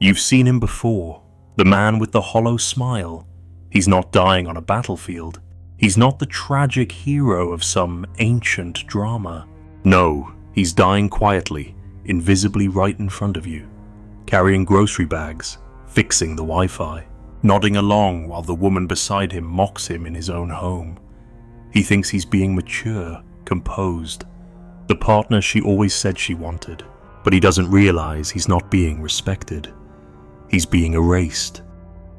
You've seen him before. The man with the hollow smile. He's not dying on a battlefield. He's not the tragic hero of some ancient drama. No, he's dying quietly, invisibly right in front of you, carrying grocery bags, fixing the Wi-Fi, nodding along while the woman beside him mocks him in his own home. He thinks he's being mature, composed, the partner she always said she wanted, but he doesn't realize he's not being respected. He's being erased,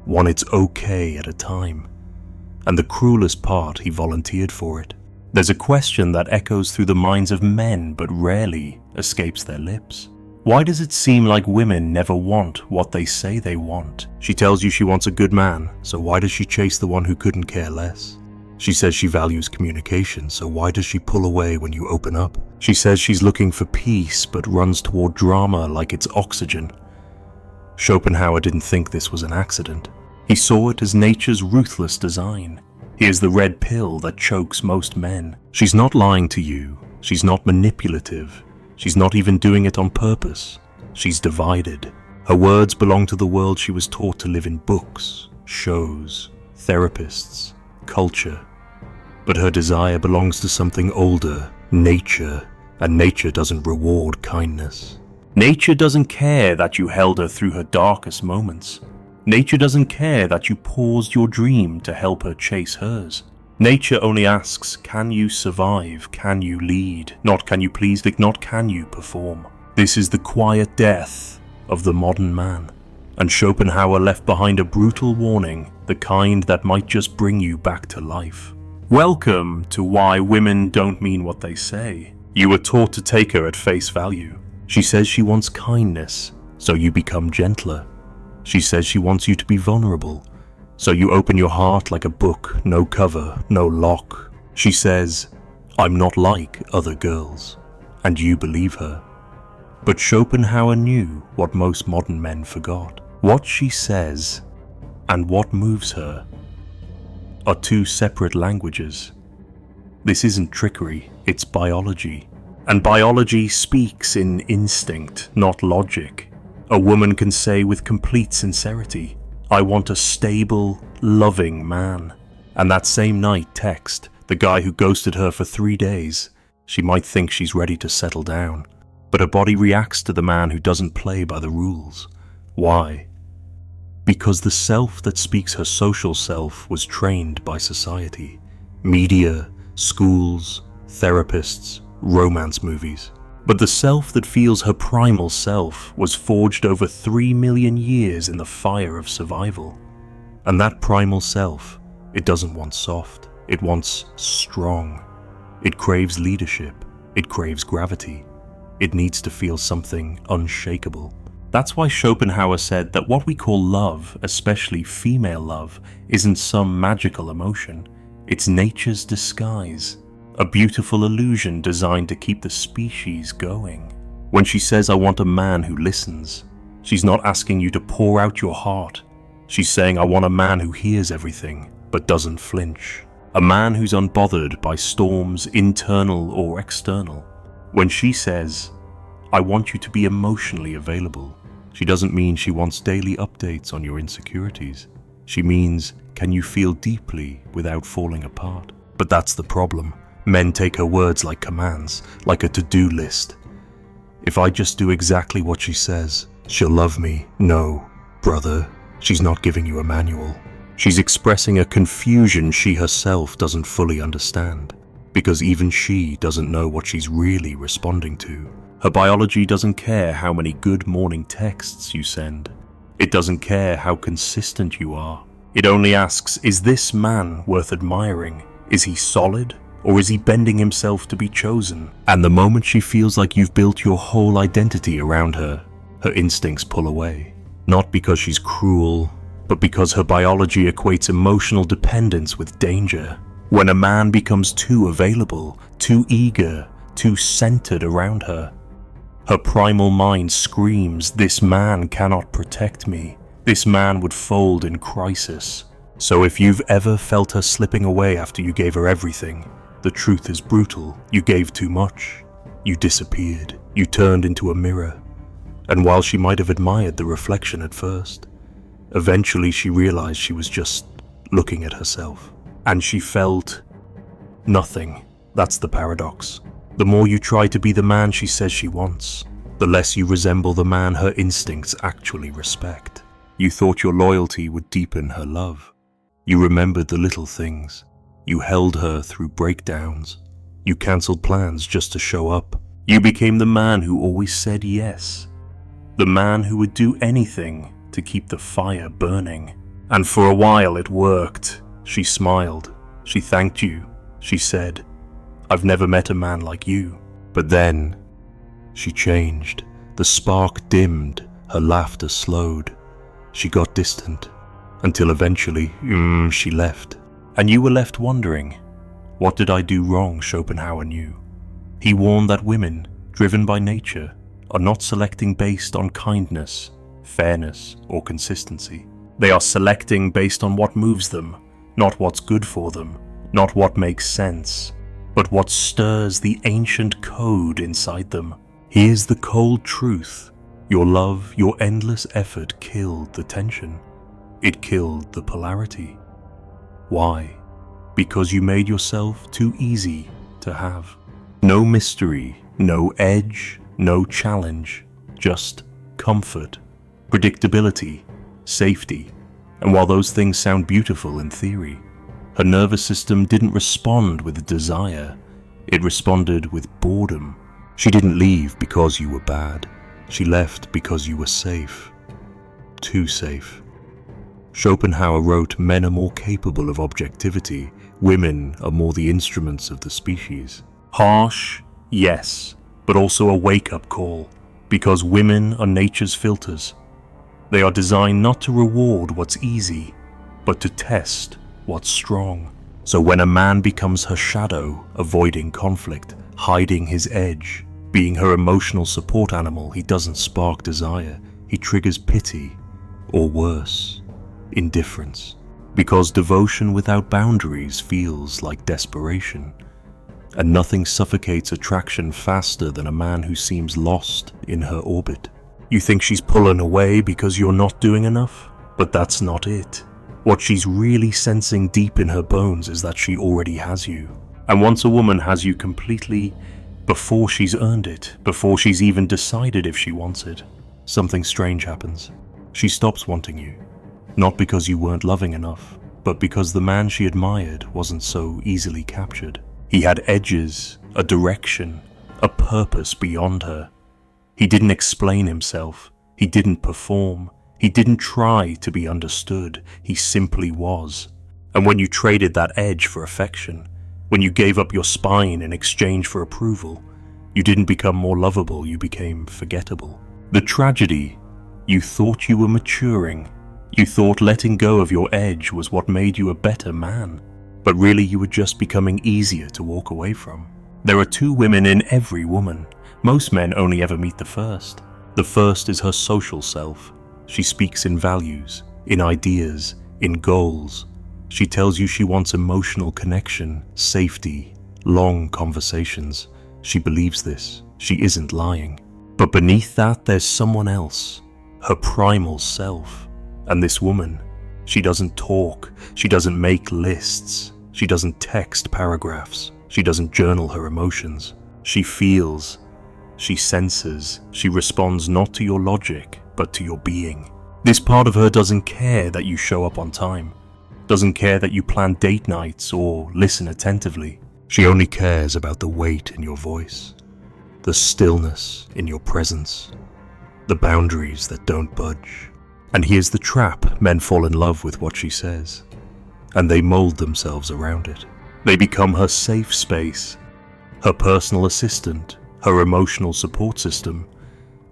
one it's okay at a time. And the cruelest part, he volunteered for it. There's a question that echoes through the minds of men but rarely escapes their lips. Why does it seem like women never want what they say they want? She tells you she wants a good man, so why does she chase the one who couldn't care less? She says she values communication, so why does she pull away when you open up? She says she's looking for peace but runs toward drama like it's oxygen. Schopenhauer didn't think this was an accident. He saw it as nature's ruthless design. Here's the red pill that chokes most men. She's not lying to you. She's not manipulative. She's not even doing it on purpose. She's divided. Her words belong to the world she was taught to live in: books, shows, therapists, culture. But her desire belongs to something older, nature, and nature doesn't reward kindness. Nature doesn't care that you held her through her darkest moments. Nature doesn't care that you paused your dream to help her chase hers. Nature only asks, can you survive? Can you lead? Not can you please, not can you perform? This is the quiet death of the modern man. And Schopenhauer left behind a brutal warning, the kind that might just bring you back to life. Welcome to Why Women Don't Mean What They Say. You were taught to take her at face value. She says she wants kindness, so you become gentler. She says she wants you to be vulnerable, so you open your heart like a book, no cover, no lock. She says, I'm not like other girls, and you believe her. But Schopenhauer knew what most modern men forgot. What she says and what moves her are two separate languages. This isn't trickery, it's biology. And biology speaks in instinct, not logic. A woman can say with complete sincerity, I want a stable, loving man. And that same night text, the guy who ghosted her for 3 days, she might think she's ready to settle down. But her body reacts to the man who doesn't play by the rules. Why? Because the self that speaks her social self was trained by society. Media, schools, therapists, romance movies. But the self that feels her primal self was forged over 3 million years in the fire of survival. And that primal self, it doesn't want soft, it wants strong. It craves leadership, it craves gravity. It needs to feel something unshakable. That's why Schopenhauer said that what we call love, especially female love, isn't some magical emotion. It's nature's disguise. A beautiful illusion designed to keep the species going. When she says, I want a man who listens, she's not asking you to pour out your heart. She's saying, I want a man who hears everything, but doesn't flinch. A man who's unbothered by storms, internal or external. When she says, I want you to be emotionally available, she doesn't mean she wants daily updates on your insecurities. She means, can you feel deeply without falling apart? But that's the problem. Men take her words like commands, like a to-do list. If I just do exactly what she says, she'll love me. No, brother, she's not giving you a manual. She's expressing a confusion she herself doesn't fully understand, because even she doesn't know what she's really responding to. Her biology doesn't care how many good morning texts you send. It doesn't care how consistent you are. It only asks, is this man worth admiring? Is he solid? Or is he bending himself to be chosen? And the moment she feels like you've built your whole identity around her, her instincts pull away. Not because she's cruel, but because her biology equates emotional dependence with danger. When a man becomes too available, too eager, too centered around her, her primal mind screams, this man cannot protect me. This man would fold in crisis. So if you've ever felt her slipping away after you gave her everything, the truth is brutal. You gave too much. You disappeared. You turned into a mirror. And while she might have admired the reflection at first, eventually she realized she was just looking at herself. And she felt nothing. That's the paradox. The more you try to be the man she says she wants, the less you resemble the man her instincts actually respect. You thought your loyalty would deepen her love. You remembered the little things. You held her through breakdowns. You cancelled plans just to show up. You became the man who always said yes. The man who would do anything to keep the fire burning. And for a while it worked. She smiled. She thanked you. She said, "I've never met a man like you." But then, she changed. The spark dimmed. Her laughter slowed. She got distant. Until eventually, she left. And you were left wondering, what did I do wrong? Schopenhauer knew. He warned that women, driven by nature, are not selecting based on kindness, fairness, or consistency. They are selecting based on what moves them, not what's good for them, not what makes sense, but what stirs the ancient code inside them. Here's the cold truth. Your love, your endless effort killed the tension. It killed the polarity. Why? Because you made yourself too easy to have. No mystery, no edge, no challenge, just comfort, predictability, safety. And while those things sound beautiful in theory, her nervous system didn't respond with desire. It responded with boredom. She didn't leave because you were bad. She left because you were safe. Too safe. Schopenhauer wrote, "Men are more capable of objectivity. Women are more the instruments of the species." Harsh, yes, but also a wake-up call, because women are nature's filters. They are designed not to reward what's easy, but to test what's strong. So when a man becomes her shadow, avoiding conflict, hiding his edge, being her emotional support animal, he doesn't spark desire. He triggers pity, or worse, indifference. Because devotion without boundaries feels like desperation. And nothing suffocates attraction faster than a man who seems lost in her orbit. You think she's pulling away because you're not doing enough? But that's not it. What she's really sensing deep in her bones is that she already has you. And once a woman has you completely, before she's earned it, before she's even decided if she wants it, something strange happens. She stops wanting you. Not because you weren't loving enough, but because the man she admired wasn't so easily captured. He had edges, a direction, a purpose beyond her. He didn't explain himself. He didn't perform. He didn't try to be understood. He simply was. And when you traded that edge for affection, when you gave up your spine in exchange for approval, you didn't become more lovable, you became forgettable. The tragedy, you thought you were maturing. You thought letting go of your edge was what made you a better man. But really you were just becoming easier to walk away from. There are two women in every woman. Most men only ever meet the first. The first is her social self. She speaks in values, in ideas, in goals. She tells you she wants emotional connection, safety, long conversations. She believes this. She isn't lying. But beneath that there's someone else, her primal self. And this woman, she doesn't talk, she doesn't make lists, she doesn't text paragraphs, she doesn't journal her emotions. She feels, she senses, she responds not to your logic, but to your being. This part of her doesn't care that you show up on time, doesn't care that you plan date nights or listen attentively. She only cares about the weight in your voice, the stillness in your presence, the boundaries that don't budge. And here's the trap: men fall in love with what she says, and they mold themselves around it. They become her safe space, her personal assistant, her emotional support system.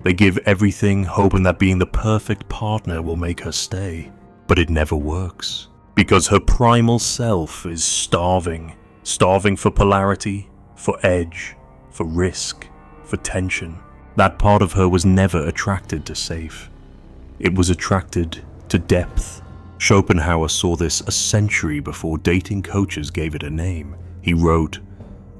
They give everything, hoping that being the perfect partner will make her stay. But it never works, because her primal self is starving for polarity, for edge, for risk, for tension. That part of her was never attracted to safe. It was attracted to depth. Schopenhauer saw this a century before dating coaches gave it a name. He wrote,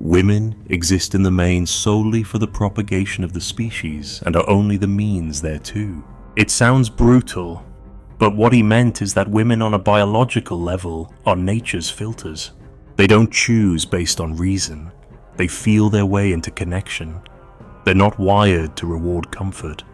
Women exist in the main solely for the propagation of the species and are only the means thereto. It sounds brutal, but what he meant is that women on a biological level are nature's filters. They don't choose based on reason. They feel their way into connection. They're not wired to reward comfort.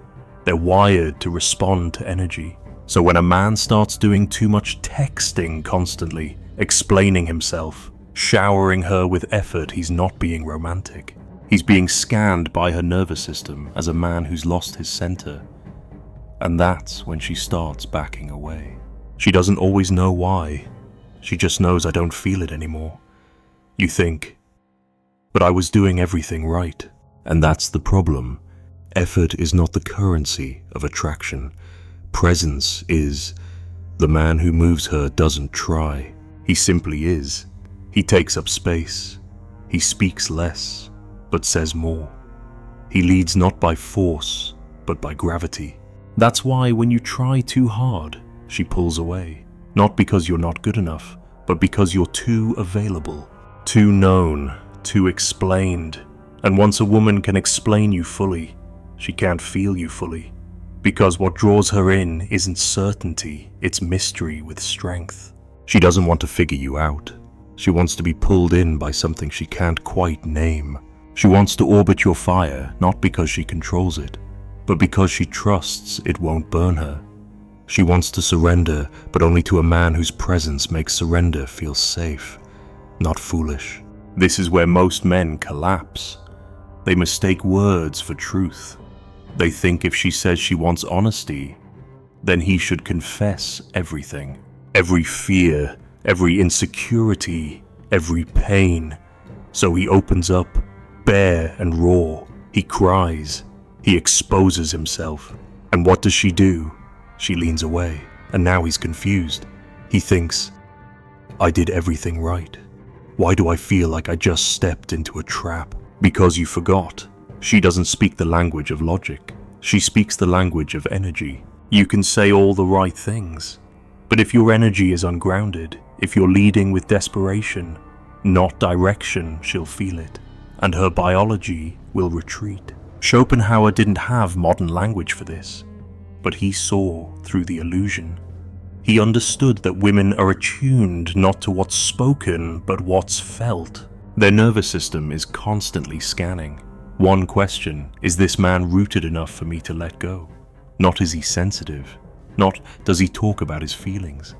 They're wired to respond to energy. So when a man starts doing too much texting constantly, explaining himself, showering her with effort, he's not being romantic. He's being scanned by her nervous system as a man who's lost his center. And that's when she starts backing away. She doesn't always know why. She just knows, I don't feel it anymore. You think, but I was doing everything right. And that's the problem. Effort is not the currency of attraction. Presence is. The man who moves her doesn't try. He simply is. He takes up space. He speaks less, but says more. He leads not by force, but by gravity. That's why when you try too hard, she pulls away. Not because you're not good enough, but because you're too available, too known, too explained. And once a woman can explain you fully, she can't feel you fully. Because what draws her in isn't certainty, it's mystery with strength. She doesn't want to figure you out. She wants to be pulled in by something she can't quite name. She wants to orbit your fire, not because she controls it, but because she trusts it won't burn her. She wants to surrender, but only to a man whose presence makes surrender feel safe, not foolish. This is where most men collapse. They mistake words for truth. They think if she says she wants honesty, then he should confess everything. Every fear, every insecurity, every pain. So he opens up, bare and raw. He cries. He exposes himself. And what does she do? She leans away. And now he's confused. He thinks, I did everything right. Why do I feel like I just stepped into a trap? Because you forgot. She doesn't speak the language of logic. She speaks the language of energy. You can say all the right things, but if your energy is ungrounded, if you're leading with desperation, not direction, she'll feel it, and her biology will retreat. Schopenhauer didn't have modern language for this, but he saw through the illusion. He understood that women are attuned not to what's spoken, but what's felt. Their nervous system is constantly scanning. One question, is this man rooted enough for me to let go? Not is he sensitive, not does he talk about his feelings,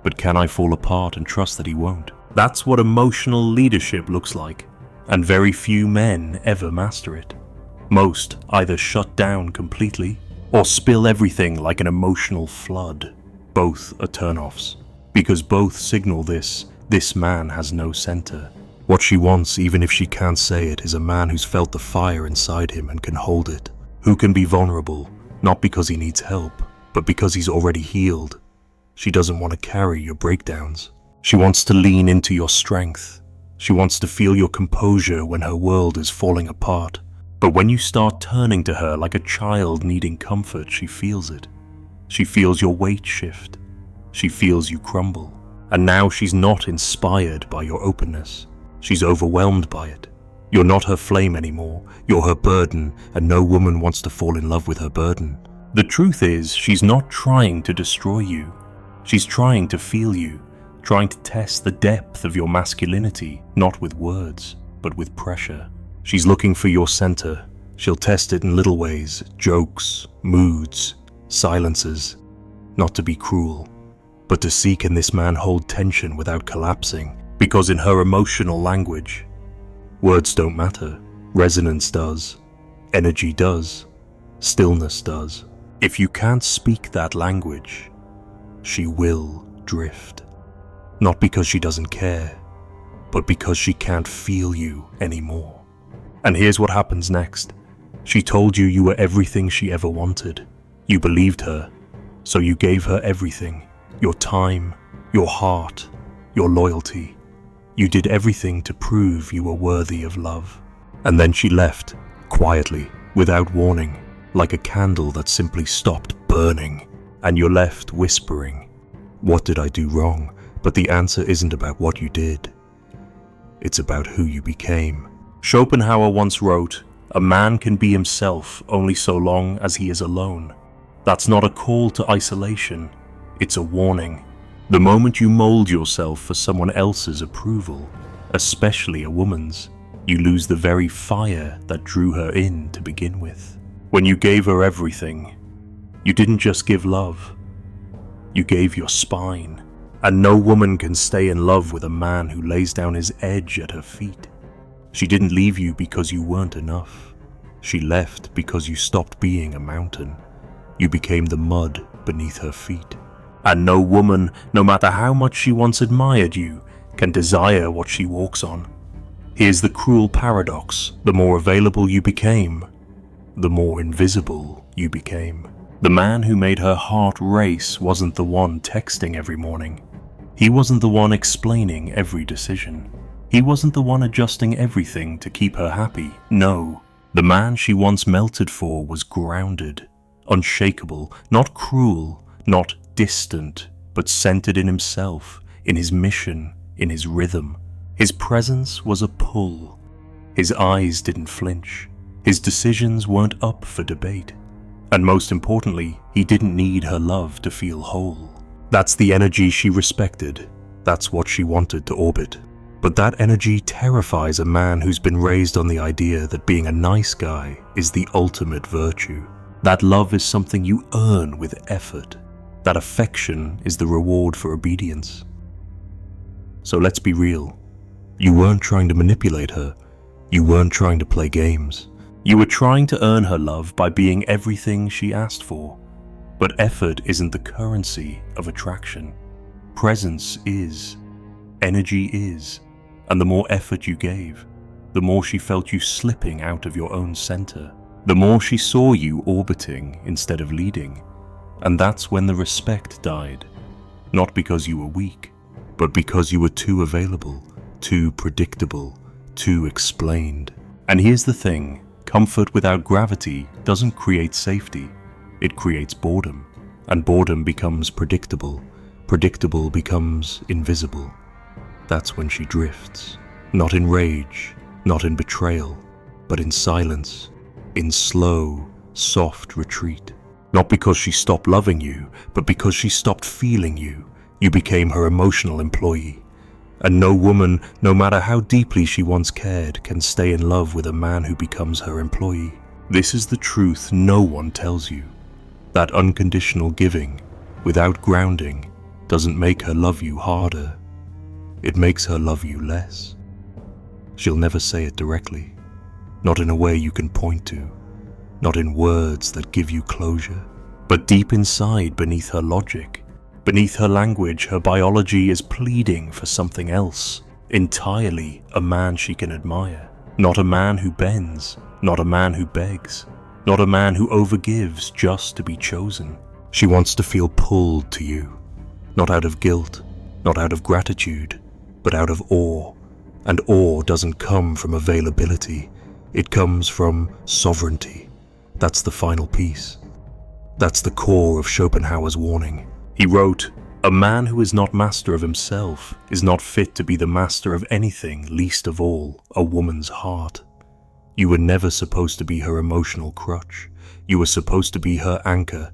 but can I fall apart and trust that he won't? That's what emotional leadership looks like, and very few men ever master it. Most either shut down completely or spill everything like an emotional flood. Both are turn-offs, because both signal this man has no center. What she wants, even if she can't say it, is a man who's felt the fire inside him and can hold it, who can be vulnerable, not because he needs help, but because he's already healed. She doesn't want to carry your breakdowns. She wants to lean into your strength. She wants to feel your composure when her world is falling apart. But when you start turning to her like a child needing comfort, she feels it. She feels your weight shift. She feels you crumble. And now she's not inspired by your openness. She's overwhelmed by it. You're not her flame anymore. You're her burden, and no woman wants to fall in love with her burden. The truth is, she's not trying to destroy you. She's trying to feel you, trying to test the depth of your masculinity, not with words, but with pressure. She's looking for your center. She'll test it in little ways, jokes, moods, silences. Not to be cruel, but to see can this man hold tension without collapsing. Because in her emotional language, words don't matter. Resonance does. Energy does. Stillness does. If you can't speak that language, she will drift. Not because she doesn't care, but because she can't feel you anymore. And here's what happens next. She told you you were everything she ever wanted. You believed her, so you gave her everything. Your time, your heart, your loyalty. You did everything to prove you were worthy of love. And then she left, quietly, without warning, like a candle that simply stopped burning. And you're left whispering, what did I do wrong? But the answer isn't about what you did. it's about who you became. Schopenhauer once wrote, "A man can be himself only so long as he is alone." That's not a call to isolation, it's a warning. The moment you mold yourself for someone else's approval, especially a woman's, you lose the very fire that drew her in to begin with. When you gave her everything, you didn't just give love, you gave your spine. And no woman can stay in love with a man who lays down his edge at her feet. She didn't leave you because you weren't enough. She left because you stopped being a mountain. You became the mud beneath her feet. And no woman, no matter how much she once admired you, can desire what she walks on. Here's the cruel paradox: the more available you became, the more invisible you became. The man who made her heart race wasn't the one texting every morning. He wasn't the one explaining every decision. He wasn't the one adjusting everything to keep her happy. No, the man she once melted for was grounded, unshakable, not cruel, not distant, but centered in himself, in his mission, in his rhythm. His presence was a pull. His eyes didn't flinch. His decisions weren't up for debate. And most importantly, he didn't need her love to feel whole. That's the energy she respected. That's what she wanted to orbit. But that energy terrifies a man who's been raised on the idea that being a nice guy is the ultimate virtue. That love is something you earn with effort. That affection is the reward for obedience. So let's be real. You weren't trying to manipulate her. You weren't trying to play games. You were trying to earn her love by being everything she asked for. But effort isn't the currency of attraction. Presence is. Energy is. And the more effort you gave, the more she felt you slipping out of your own center. The more she saw you orbiting instead of leading. And that's when the respect died. Not because you were weak, but because you were too available, too predictable, too explained. And here's the thing, comfort without gravity doesn't create safety. It creates boredom, and boredom becomes predictable. Predictable becomes invisible. That's when she drifts, not in rage, not in betrayal, but in silence, in slow, soft retreat. Not because she stopped loving you, but because she stopped feeling you. You became her emotional employee. And no woman, no matter how deeply she once cared, can stay in love with a man who becomes her employee. This is the truth no one tells you. That unconditional giving, without grounding, doesn't make her love you harder. It makes her love you less. She'll never say it directly, not in a way you can point to, not in words that give you closure, but deep inside, beneath her logic, beneath her language, her biology is pleading for something else, entirely a man she can admire. Not a man who bends, not a man who begs, not a man who overgives just to be chosen. She wants to feel pulled to you, not out of guilt, not out of gratitude, but out of awe. And awe doesn't come from availability, it comes from sovereignty. That's the final piece. That's the core of Schopenhauer's warning. He wrote, "A man who is not master of himself is not fit to be the master of anything, least of all, a woman's heart." You were never supposed to be her emotional crutch. You were supposed to be her anchor,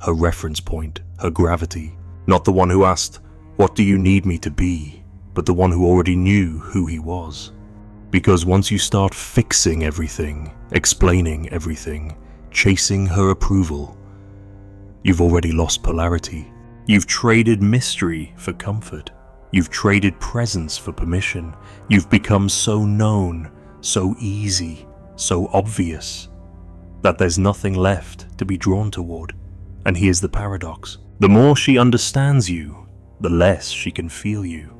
her reference point, her gravity. Not the one who asked, "What do you need me to be?" but the one who already knew who he was. Because once you start fixing everything, explaining everything, chasing her approval, you've already lost polarity. You've traded mystery for comfort. You've traded presence for permission. You've become so known, so easy, so obvious, that there's nothing left to be drawn toward. And here's the paradox. The more she understands you, the less she can feel you.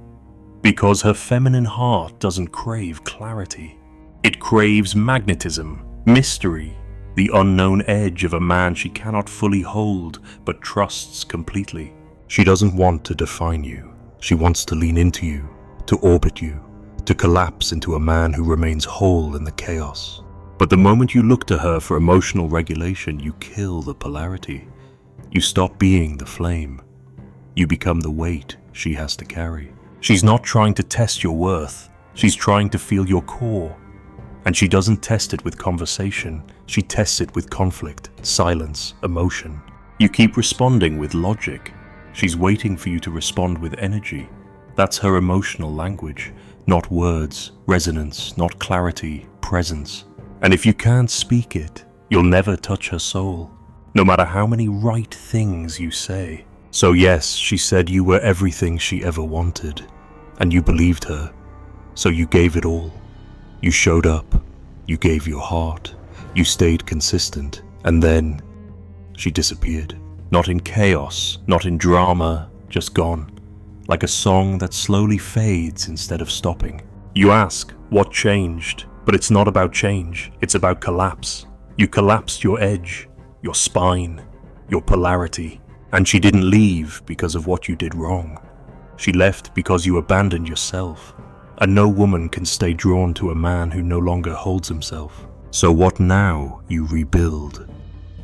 Because her feminine heart doesn't crave clarity. It craves magnetism, mystery, the unknown edge of a man she cannot fully hold but trusts completely. She doesn't want to define you. She wants to lean into you, to orbit you, to collapse into a man who remains whole in the chaos. But the moment you look to her for emotional regulation, you kill the polarity. You stop being the flame. You become the weight she has to carry. She's not trying to test your worth. She's trying to feel your core. And she doesn't test it with conversation. She tests it with conflict, silence, emotion. You keep responding with logic. She's waiting for you to respond with energy. That's her emotional language. Not words, resonance, not clarity, presence. And if you can't speak it, you'll never touch her soul, no matter how many right things you say. So yes, she said you were everything she ever wanted, and you believed her. So you gave it all. You showed up, you gave your heart, you stayed consistent, and then she disappeared. Not in chaos, not in drama, just gone. Like a song that slowly fades instead of stopping. You ask, what changed? But it's not about change, it's about collapse. You collapsed your edge, your spine, your polarity. And she didn't leave because of what you did wrong. She left because you abandoned yourself. And no woman can stay drawn to a man who no longer holds himself. So what now? You rebuild.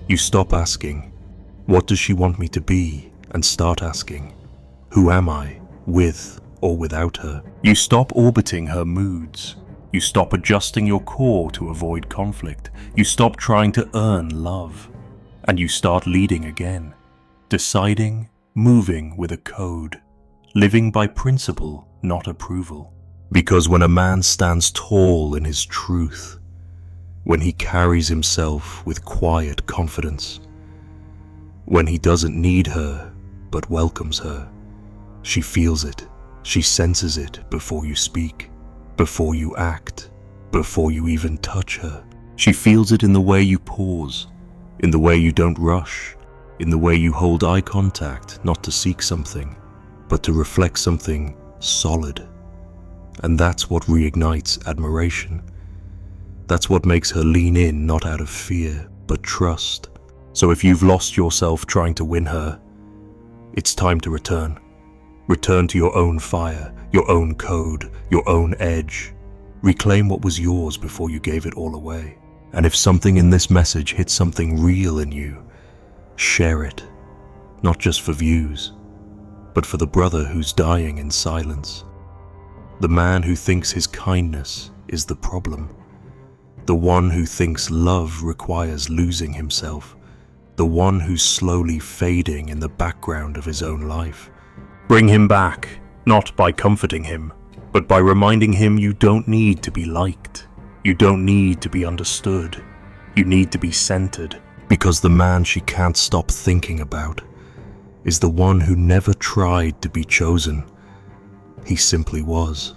You stop asking, what does she want me to be? And start asking, who am I, with or without her? You stop orbiting her moods. You stop adjusting your core to avoid conflict. You stop trying to earn love. And you start leading again. Deciding, moving with a code. Living by principle, not approval. Because when a man stands tall in his truth, when he carries himself with quiet confidence, when he doesn't need her but welcomes her, she feels it, she senses it before you speak, before you act, before you even touch her. She feels it in the way you pause, in the way you don't rush, in the way you hold eye contact, not to seek something, but to reflect something solid. And that's what reignites admiration. That's what makes her lean in, not out of fear, but trust. So if you've lost yourself trying to win her, it's time to return. Return to your own fire, your own code, your own edge. Reclaim what was yours before you gave it all away. And if something in this message hits something real in you, share it. Not just for views, but for the brother who's dying in silence. The man who thinks his kindness is the problem. The one who thinks love requires losing himself. The one who's slowly fading in the background of his own life. Bring him back, not by comforting him, but by reminding him you don't need to be liked. You don't need to be understood. You need to be centered. Because the man she can't stop thinking about is the one who never tried to be chosen. He simply was.